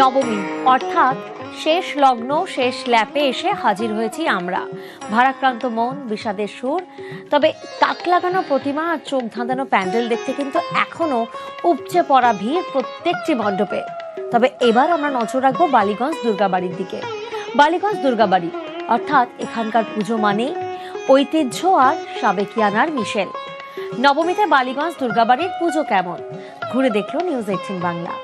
নবমী অর্থাৎ শেষ লগ্ন, শেষ ল্যাপে এসে হাজির হয়েছি আমরা। ভারাক্রান্ত মন, বিষাদের সুর। তবে তাক লাগানো প্রতিমা আর চোখ ধাঁধানো প্যান্ডেল দেখতে কিন্তু এখনো উপচে পড়া ভিড় প্রত্যেকটি মণ্ডপে। তবে এবার আমরা নজর রাখবো বালিগঞ্জ দুর্গাবাড়ির দিকে। বালিগঞ্জ দুর্গাবাড়ি অর্থাৎ এখানকার পুজো মানেই ঐতিহ্য আর সাবেকিয়ানার মিশেল। নবমীতে বালিগঞ্জ দুর্গাবাড়ির পুজো কেমন ঘুরে দেখলো নিউজ 18 বাংলা।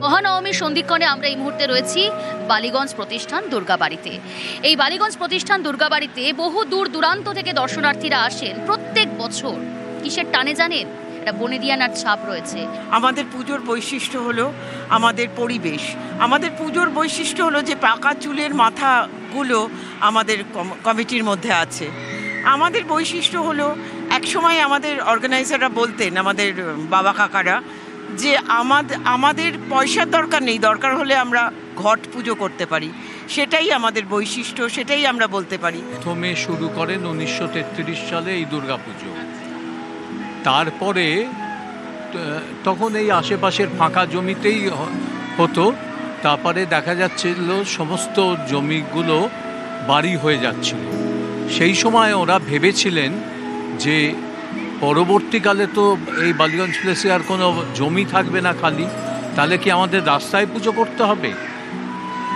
মহানবমীর সন্ধিক্ষণে আমরা এই মুহূর্তে রয়েছি বালিগঞ্জ প্রতিষ্ঠান দুর্গাবাড়িতে। এই বালিগঞ্জ প্রতিষ্ঠান দুর্গাবাড়িতে বহু দূর দূরান্ত থেকে দর্শনার্থীরা আসেন প্রত্যেক বছর। কিসের টানে জানেন? এটা বনেদিয়ানার ছাপ রয়েছে। আমাদের পুজোর বৈশিষ্ট্য হলো আমাদের পরিবেশ। আমাদের পুজোর বৈশিষ্ট্য হলো যে পাকা চুলের মাথাগুলো আমাদের কমিটির মধ্যে আছে। আমাদের বৈশিষ্ট্য হলো একসময় আমাদের অর্গানাইজাররা বলতেন, আমাদের বাবা কাকারা, যে আমাদের পয়সার দরকার নেই, দরকার হলে আমরা ঘট পুজো করতে পারি। সেটাই আমাদের বৈশিষ্ট্য, সেটাই আমরা বলতে পারি। প্রথমে শুরু করেন 1933 সালে এই দুর্গাপুজো। তারপরে তখন এই আশেপাশের ফাঁকা জমিতেই হতো। তারপরে দেখা যাচ্ছিল সমস্ত জমিগুলো বাড়ি হয়ে যাচ্ছিল। সেই সময় ওরা ভেবেছিলেন যে পরবর্তীকালে তো এই বালিগঞ্জ প্লেসে আর কোনো জমি থাকবে না খালি, তাহলে কি আমাদের রাস্তায় পুজো করতে হবে?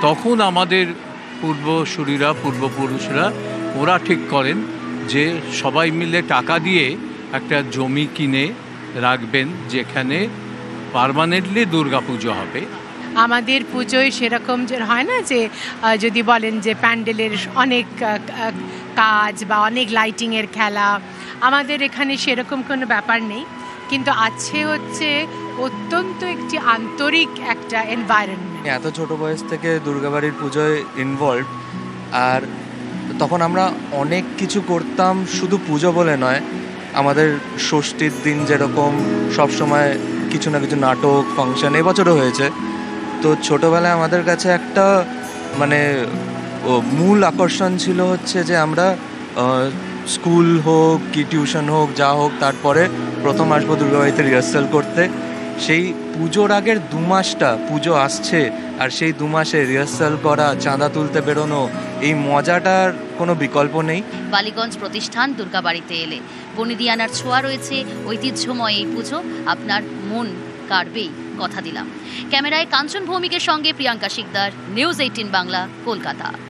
তখন আমাদের পূর্বপুরুষরা ওরা ঠিক করেন যে সবাই মিলে টাকা দিয়ে একটা জমি কিনে রাখবেন, যেখানে পার্মানেন্টলি দুর্গাপুজো হবে। আমাদের পুজোয় সেরকম যে হয় না, যে যদি বলেন যে প্যান্ডেলের অনেক কাজ বা অনেক লাইটিংয়ের খেলা, আমাদের এখানে সেরকম কোনো ব্যাপার নেই। কিন্তু আছে হচ্ছে অত্যন্ত একটি আন্তরিক একটা এনভায়রনমেন্ট। এত ছোট বয়স থেকে দুর্গাবাড়ির পুজোয় ইনভলভ, আর তখন আমরা অনেক কিছু করতাম, শুধু পুজো বলে নয়। আমাদের ষষ্ঠীর দিন যেরকম সবসময় কিছু না কিছু নাটক, ফাংশন এবছরও হয়েছে। তো ছোটোবেলায় আমাদের কাছে একটা মূল আকর্ষণ ছিল হচ্ছে যে আমরা স্কুল হোক কি টিউশন হোক যা হোক, তারপরে প্রথম আসবো দুর্গাবাড়িতে রিহার্সাল করতে। সেই পুজোর আগের 2 মাসটা, পুজো আসছে আর সেই 2 মাসে রিহার্সাল করা, চাঁদা তুলতে বেরোনো, এই মজাটার কোনো বিকল্প নেই। বালিগঞ্জ প্রতিষ্ঠান দুর্গাবাড়িতে এলে বনেদিয়ানার ছোঁয়া রয়েছে, ঐতিহ্যময় এই পুজো আপনার মন কাড়বেই, কথা দিলাম। ক্যামেরায় কাঞ্চন ভৌমিকের সঙ্গে প্রিয়াঙ্কা শিকদার, নিউজ 18 বাংলা, কলকাতা।